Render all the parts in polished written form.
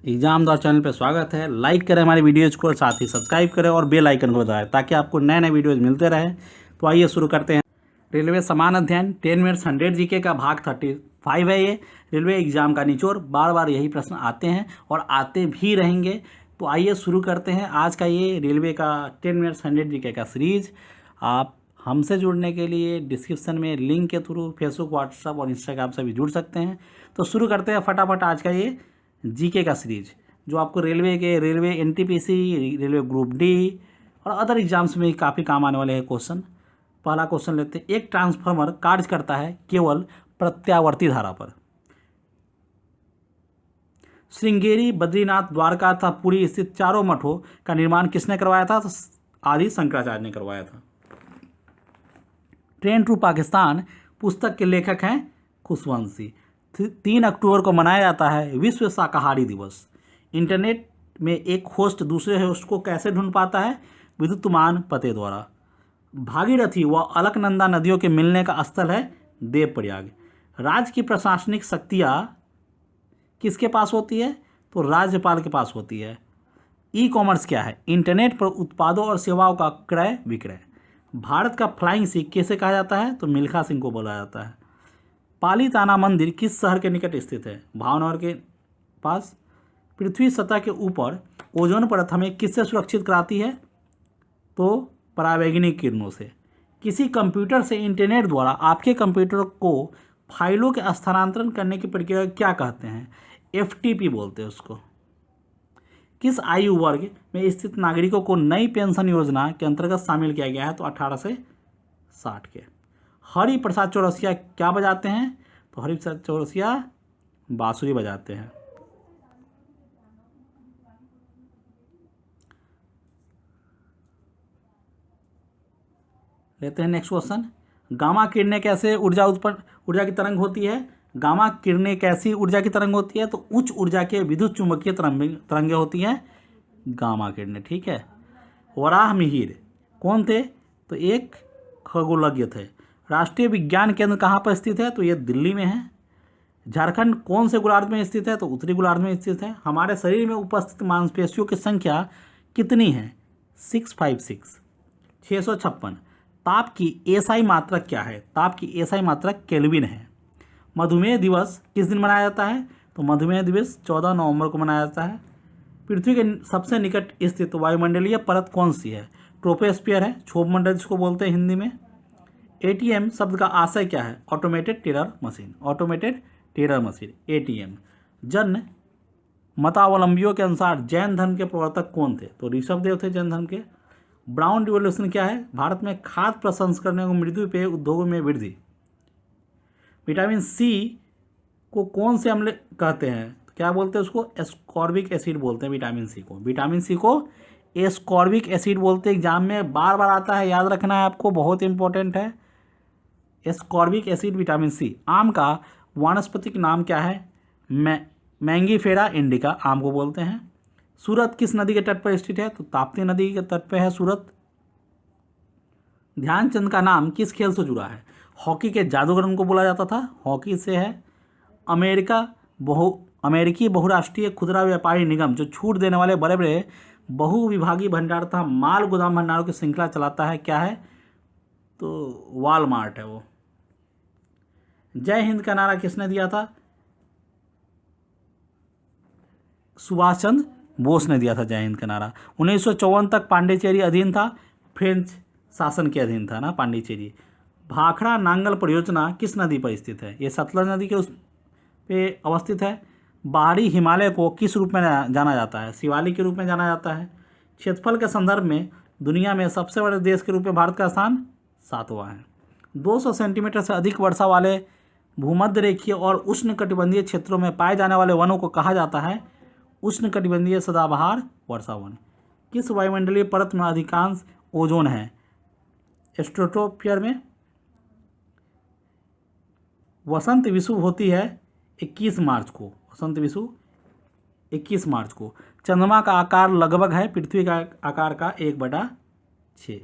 Exam द्वारा channel पर स्वागत है। लाइक करें हमारी वीडियोज़ को, साथ ही सब्सक्राइब करें और बेल आइकन को दबाएं ताकि आपको नए नए वीडियोज़ मिलते रहें। तो आइए शुरू करते हैं। रेलवे समान अध्ययन 10 मिनट्स 100 जीके का भाग 35 है। ये रेलवे एग्जाम का निचोड़, बार बार यही प्रश्न आते हैं और आते भी रहेंगे। तो आइए शुरू करते हैं आज का ये रेलवे का 10 मिनट्स 100 जीके का सीरीज। आप हमसे जुड़ने के लिए डिस्क्रिप्शन में लिंक के थ्रू फेसबुक, व्हाट्सएप और इंस्टाग्राम से भी जुड़ सकते हैं। तो शुरू करते हैं फटाफट आज का ये जीके का सीरीज, जो आपको railway NTPC, railway group D और अदर एग्जाम्स में काफ़ी काम आने वाले हैं क्वेश्चन। पहला क्वेश्चन लेते हैं। एक ट्रांसफार्मर कार्य करता है केवल प्रत्यावर्ती धारा पर। श्रृंगेरी, बद्रीनाथ, द्वारका तथा पुरी स्थित चारों मठों का निर्माण किसने करवाया था? तो आदि शंकराचार्य ने करवाया था। ट्रेन टू पाकिस्तान पुस्तक के लेखक हैं खुशवंशी। 3 अक्टूबर को मनाया जाता है विश्व शाकाहारी दिवस। इंटरनेट में एक होस्ट दूसरे होस्ट को कैसे ढूंढ पाता है? विद्युतमान पते द्वारा। भागीरथी व अलकनंदा नदियों के मिलने का स्थल है देवप्रयाग। राज्य की प्रशासनिक शक्तियाँ किसके पास होती है? तो राज्यपाल के पास होती है। ई कॉमर्स क्या है? इंटरनेट पर उत्पादों और सेवाओं का क्रय विक्रय। भारत का फ्लाइंग सिख किसे कहा जाता है? तो मिल्खा सिंह को बोला जाता है। पालीताना मंदिर किस शहर के निकट स्थित है? भावनगर के पास। पृथ्वी सतह के ऊपर ओजोन परत हमें किससे सुरक्षित कराती है? तो परावैंगनी किरणों से। किसी कंप्यूटर से इंटरनेट द्वारा आपके कंप्यूटर को फाइलों के स्थानांतरण करने की प्रक्रिया क्या कहते हैं? FTP बोलते हैं उसको। किस आयु वर्ग में स्थित नागरिकों को नई पेंशन योजना के अंतर्गत शामिल किया गया है? तो 18 से 60 के। हरि प्रसाद चौरसिया क्या बजाते हैं? तो हरि प्रसाद चौरसिया बांसुरी बजाते हैं। लेते हैं नेक्स्ट क्वेश्चन। गामा किरणें कैसे ऊर्जा की तरंग होती है? गामा किरणें कैसी ऊर्जा की तरंग होती है? तो उच्च ऊर्जा के विद्युत चुंबकीय तरंगें होती हैं गामा किरणें। ठीक है। वराह मिहिर कौन थे? तो एक खगोलज्ञ थे। राष्ट्रीय विज्ञान केंद्र कहाँ पर स्थित है? तो ये दिल्ली में है। झारखंड कौन से गोलार्ध में स्थित है? तो उत्तरी गोलार्ध में स्थित है। हमारे शरीर में उपस्थित मांसपेशियों की संख्या कितनी है? 656, 656। ताप की एसआई मात्रक क्या है? ताप की एसआई मात्रक केल्विन है। मधुमेह दिवस किस दिन मनाया जाता है? तो मधुमेह दिवस 14 नवंबर को मनाया जाता है। पृथ्वी के सबसे निकट स्थित वायुमंडलीय परत कौन सी है? ट्रोपोस्फियर है, क्षोभ मंडल जिसको बोलते हैं हिंदी में। ATM शब्द का आशय क्या है? Automated teller machine. Automated teller machine ATM। जन्म मतावलंबियों के अनुसार जैन धर्म के प्रवर्तक कौन थे? तो ऋषभदेव थे जैन धर्म के। ब्राउन रिवॉल्यूशन क्या है? भारत में खाद्य प्रसंस्करण एवं मृदु पेय उद्योगों में वृद्धि। विटामिन C को कौन से अम्ल कहते हैं? तो क्या बोलते हैं उसको? एस्कॉर्बिक एसिड बोलते हैं विटामिन C को। विटामिन C को एस्कॉर्बिक एसिड बोलते हैं। एग्जाम में बार बार आता है, याद रखना है आपको, बहुत इंपॉर्टेंट है। Ascorbic acid vitamin C। आम का वानस्पतिक नाम क्या है? मैंगीफेरा इंडिका आम को बोलते हैं। सूरत किस नदी के तट पर स्थित है? तो ताप्ती नदी के तट पर है सूरत। ध्यानचंद का नाम किस खेल से जुड़ा है? हॉकी के जादूगर उनको बोला जाता था, हॉकी से है। अमेरिकी बहुराष्ट्रीय खुदरा व्यापारी निगम जो छूट देने वाले बड़े बड़े बहुविभागीय भंडार तथा माल गोदाम भंडारों की श्रृंखला चलाता है, क्या है? तो वॉलमार्ट है वो। जय हिंद का नारा किसने दिया था? सुभाष चंद्र बोस ने दिया था जय हिंद का नारा। 1954 तक पांडिचेरी अधीन था, फ्रेंच शासन के अधीन था ना पांडिचेरी। भाखड़ा नांगल परियोजना किस नदी पर स्थित है? ये सतलज नदी के उस पे अवस्थित है। बाहरी हिमालय को किस रूप में जाना जाता है? शिवालिक के रूप में जाना जाता है। क्षेत्रफल के संदर्भ में दुनिया में सबसे बड़े देश के रूप में भारत का स्थान 7वां है। 200 सेंटीमीटर से अधिक वर्षा वाले भूमध्य रेखीय और उष्णकटिबंधीय क्षेत्रों में पाए जाने वाले वनों को कहा जाता है उष्णकटिबंधीय सदाबहार वर्षा वन। किस वायुमंडलीय परत में अधिकांश ओजोन है? स्ट्रेटोस्फीयर में। वसंत विषुव होती है 21 मार्च को। वसंत विषुव 21 मार्च को। चंद्रमा का आकार लगभग है पृथ्वी का आकार का 1/6।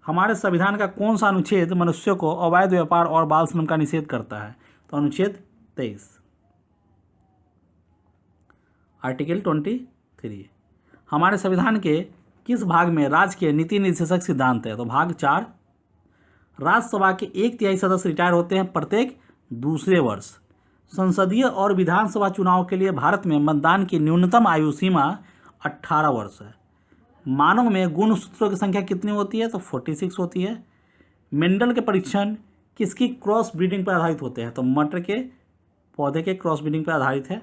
हमारे संविधान का कौन सा अनुच्छेद मनुष्य को अवैध व्यापार और बाल श्रम का निषेध करता है? तो अनुच्छेद 23। आर्टिकल 23। हमारे संविधान के किस भाग में राज्य के नीति निर्देशक सिद्धांत है? तो भाग 4। राज्यसभा के 1/3 सदस्य रिटायर होते हैं प्रत्येक दूसरे वर्ष। संसदीय और विधानसभा चुनाव के लिए भारत में मतदान की न्यूनतम आयु सीमा 18 वर्ष है। मानव में गुणसूत्रों की संख्या कितनी होती है? तो 46 होती है। मेंडल के परीक्षण किसकी क्रॉस ब्रीडिंग पर आधारित होते हैं? तो मटर के पौधे के क्रॉस ब्रीडिंग पर आधारित है।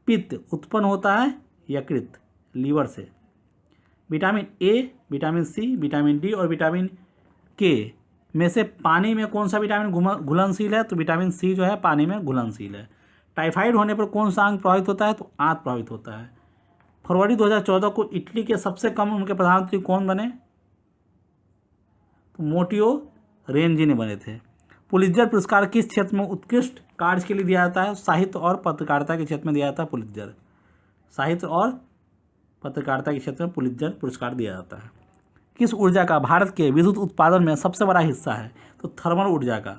पित्त उत्पन्न होता है यकृत लीवर से। Vitamin A, vitamin C, vitamin D और विटामिन के में से पानी में कौन सा विटामिन घुलनशील है? तो विटामिन सी जो है पानी में घुलनशील है। टाइफाइड होने पर कौन सा अंग प्रभावित होता है? तो आंत प्रभावित होता है। फरवरी 2014 को इटली के सबसे कम उम्र के प्रधानमंत्री कौन बने? तो मोटियो रेनजी ने बने थे। पुलित्जर पुरस्कार किस क्षेत्र में उत्कृष्ट कार्य के लिए दिया जाता है? साहित्य और पत्रकारिता के क्षेत्र में दिया जाता है पुलित्जर। साहित्य और पत्रकारिता के क्षेत्र में पुलित्जर पुरस्कार दिया जाता है। किस ऊर्जा का भारत के विद्युत उत्पादन में सबसे बड़ा हिस्सा है? तो थर्मल ऊर्जा का।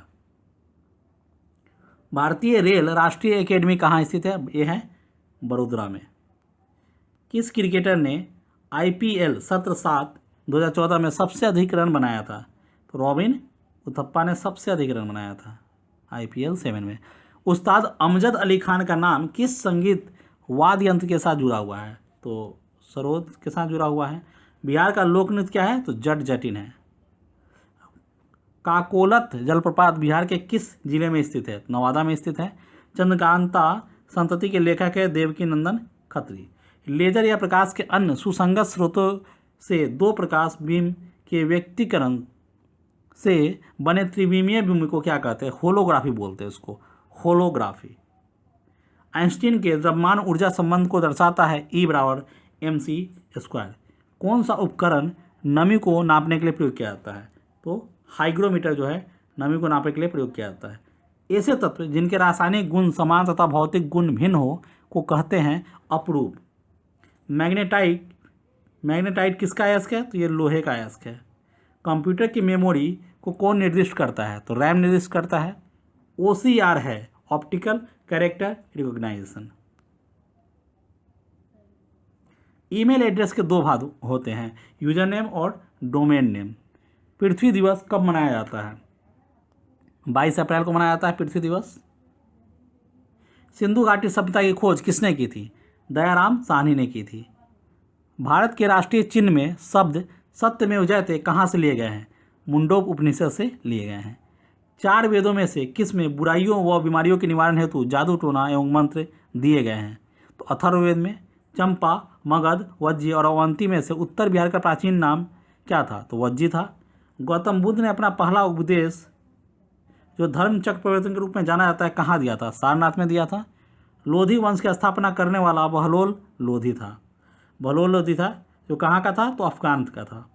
भारतीय रेल राष्ट्रीय एकेडमी कहाँ स्थित है? ये है बड़ोदरा में। किस क्रिकेटर ने IPL सत्र 7 2014 में सबसे अधिक रन बनाया था? तो रॉबिन उथप्पा ने सबसे अधिक रन बनाया था IPL 7 में। उस्ताद अमजद अली खान का नाम किस संगीत वाद्य यंत्र के साथ जुड़ा हुआ है? तो सरोद के साथ जुड़ा हुआ है। बिहार का लोक नृत्य क्या है? तो जट जटिन है। काकोलत जलप्रपात बिहार के किस जिले में स्थित है? नवादा में स्थित है। चंद्रकांता संतति के लेखक है देवकी नंदन खत्री। लेजर या प्रकाश के अन्य सुसंगत स्रोतों से दो प्रकाश बीम के व्यक्तीकरण से बने त्रिविमीय बीम को क्या कहते हैं? होलोग्राफी बोलते हैं उसको, होलोग्राफी। आइंस्टीन के द्रव्यमान ऊर्जा संबंध को दर्शाता है E=mc²। कौन सा उपकरण नमी को नापने के लिए प्रयोग किया जाता है? तो हाइग्रोमीटर जो है नमी को नापने के लिए प्रयोग किया जाता है। ऐसे तत्व जिनके रासायनिक गुण समान तथा भौतिक गुण भिन्न हो को कहते हैं अपरूप। मैग्नेटाइट किसका अयस्क है? तो ये लोहे का अयस्क है। कंप्यूटर की मेमोरी को कौन निर्दिष्ट करता है? तो रैम निर्दिष्ट करता है। OCR है optical character recognisation. Email address के दो भाग होते हैं, यूजर नेम और डोमेन नेम। पृथ्वी दिवस कब मनाया जाता है? 22 अप्रैल को मनाया जाता है पृथ्वी दिवस। सिंधु घाटी सभ्यता की खोज किसने की थी? दयाराम साहनी ने की थी। भारत के राष्ट्रीय चिन्ह में शब्द सत्यमेव जयते कहाँ से लिए गए हैं? मुंडोप उपनिषद से लिए गए हैं। 4 वेदों में से किस में बुराइयों व बीमारियों के निवारण हेतु जादू टोना एवं मंत्र दिए गए हैं? तो अथर्ववेद में। चंपा, मगध, वज्जी और अवंती में से उत्तर बिहार का प्राचीन नाम क्या था? तो वज्जी था। गौतम बुद्ध ने अपना पहला उपदेश जो धर्म चक्र प्रवर्तन के रूप में जाना जाता है कहाँ दिया था? सारनाथ में दिया था। लोधी वंश की स्थापना करने वाला बहलोल लोधी था। बहलोल लोधी था जो कहाँ का था? तो अफगान का था।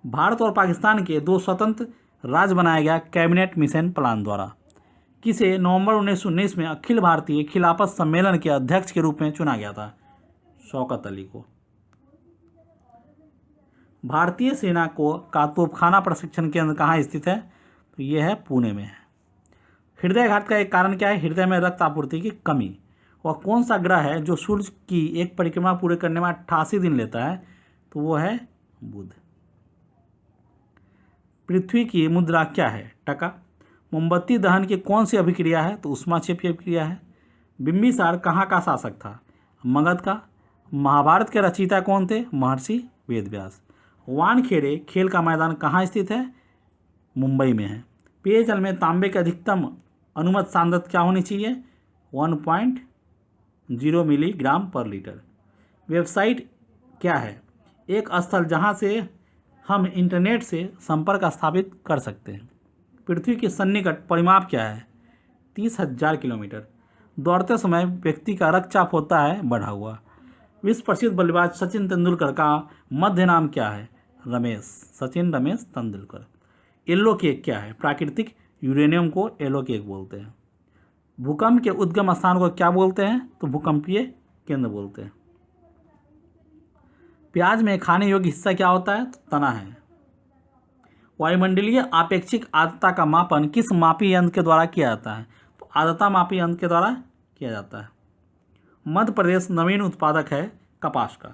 भारत और पाकिस्तान के 2 स्वतंत्र राज्य बनाया गया कैबिनेट मिशन प्लान द्वारा। किसे नवंबर 1919 में अखिल भारतीय खिलाफत सम्मेलन के अध्यक्ष के रूप में चुना गया था? शौकत अली को। भारतीय सेना का तोपखाना प्रशिक्षण केंद्र कहाँ स्थित है? तो यह है पुणे में है। हृदयघात का एक कारण क्या है? हृदय में रक्त आपूर्ति की कमी। वह कौन सा ग्रह है जो सूर्य की एक परिक्रमा पूरे करने में 88 दिन लेता है? तो वो है बुध। पृथ्वी की मुद्रा क्या है? टका। मोमबत्ती दहन की कौन सी अभिक्रिया है? तो ऊष्माक्षेपी अभिक्रिया है। बिंबिसार कहाँ का शासक था? मगध का। महाभारत के रचयिता कौन थे? महर्षि वेदव्यास। वानखेड़े खेल का मैदान कहाँ स्थित है? मुंबई में है। पेयजल में तांबे की अधिकतम अनुमत सांद्रता क्या होनी चाहिए? 1.0 मिलीग्राम पर लीटर। वेबसाइट क्या है? एक स्थल जहाँ से हम इंटरनेट से संपर्क स्थापित कर सकते हैं। पृथ्वी के सन्निकट परिमाप क्या है? 30,000 किलोमीटर। दौड़ते समय व्यक्ति का रक्तचाप होता है बढ़ा हुआ। विश्व प्रसिद्ध बल्लेबाज सचिन तेंदुलकर का मध्य नाम क्या है? रमेश। सचिन रमेश तेंदुलकर। येलो केक क्या है? प्राकृतिक यूरेनियम को येलो केक बोलते हैं। भूकंप के उद्गम स्थान को क्या बोलते हैं? तो भूकंपीय केंद्र बोलते हैं। प्याज में खाने योग्य हिस्सा क्या होता है? तो तना है। वायुमंडलीय आपेक्षिक आर्द्रता का मापन किस मापी यंत्र के द्वारा किया जाता है? तो आर्द्रता मापी यंत्र के द्वारा किया जाता है। मध्य प्रदेश नवीन उत्पादक है कपास का।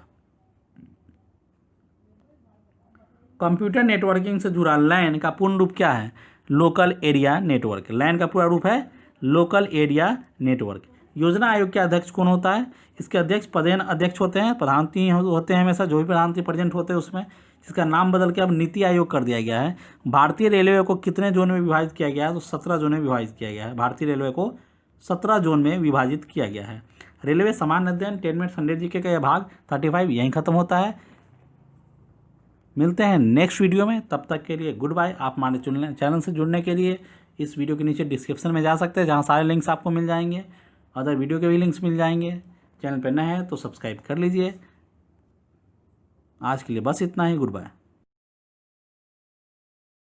कंप्यूटर नेटवर्किंग से जुड़ा लैन का पूर्ण रूप क्या है? Local area network. लैन का पूरा रूप है लोकल एरिया नेटवर्क। योजना आयोग के अध्यक्ष कौन होता है? इसके अध्यक्ष पदेन अध्यक्ष होते हैं, प्रधानमंत्री होते हैं हमेशा, जो भी प्रधानमंत्री प्रेजेंट होते हैं उसमें। इसका नाम बदल के अब नीति आयोग कर दिया गया है। भारतीय रेलवे को कितने जोन में विभाजित किया गया है? तो 17 जोन में विभाजित किया गया है। भारतीय रेलवे को 17 जोन में विभाजित किया गया है। रेलवे सामान्य अध्ययन 10 मिनट संडे जी के यह भाग 35 यहीं खत्म होता है। मिलते हैं नेक्स्ट वीडियो में, तब तक के लिए गुड बाय। आप हमारे चैनल से जुड़ने के लिए इस वीडियो के नीचे डिस्क्रिप्शन में जा सकते हैं, जहाँ सारे लिंक्स आपको मिल जाएंगे, अदर वीडियो के भी लिंक्स मिल जाएंगे। चैनल पर नए हैं तो सब्सक्राइब कर लीजिए। आज के लिए बस इतना ही, गुड बाय।